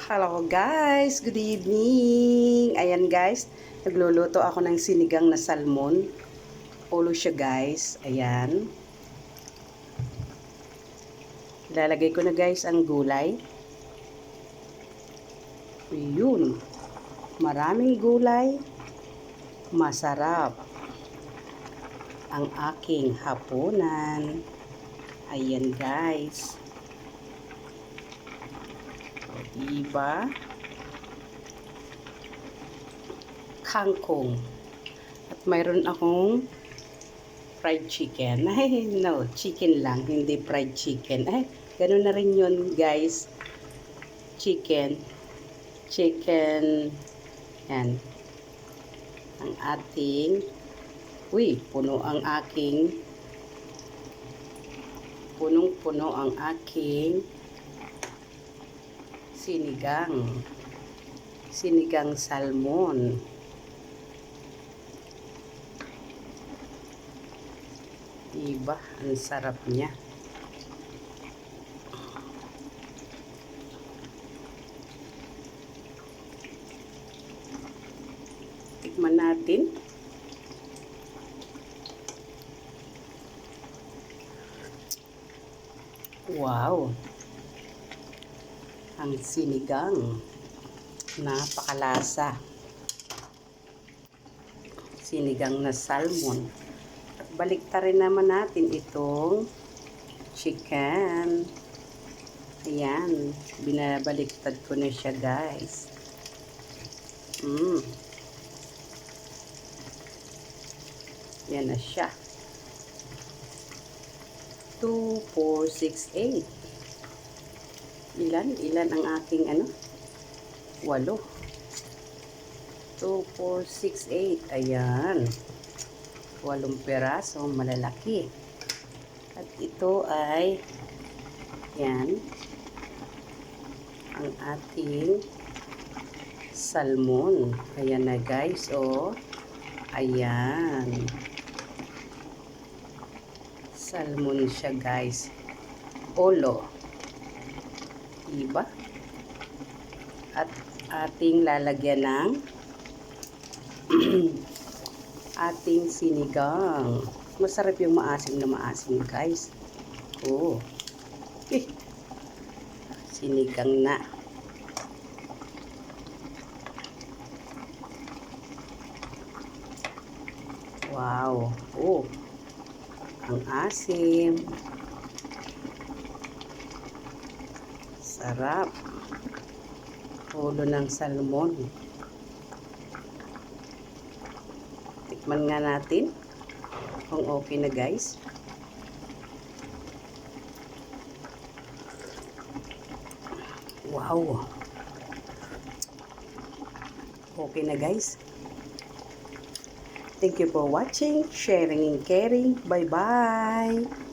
Hello guys, good evening. Ayan guys, nagluluto ako ng sinigang na salmon. Ulo siya guys. Ayan. Ilalagay ko na guys ang gulay. Yun. Maraming gulay. Masarap ang aking hapunan. Ayan guys. Diba? Kangkong. At mayroon akong fried chicken. Ay, no, chicken lang, hindi fried chicken. Ay, ganun na rin yun, guys. Chicken. Chicken. Yan. Ang ating, puno ang aking, punong-puno ang aking sinigang salmon. Diba? Ang sarap niya. Tikman natin. Wow! Ang sinigang. Napakalasa. Sinigang na salmon. At baliktarin naman natin itong chicken. Ayan. Binabaliktad ko na siya guys. Yan na siya. 2, 4, 6, 8. Ilan ang aking 8. 2, 4, 6, 8. Ayan. 8 peraso, malalaki. At ito ay yan ang ating salmon. Ayan na guys, oh. Ayan. Salmon siya guys. Olo. Diba? At ating lalagyan ng ating sinigang. Masarap yung maasim na maasim guys. Oh. Sinigang na. Wow. Oh. Ang asim. Sarap. Ulo ng salmon. Tikman nga natin kung okay na guys. Wow. Okay na guys. Thank you for watching, sharing and caring. Bye-bye.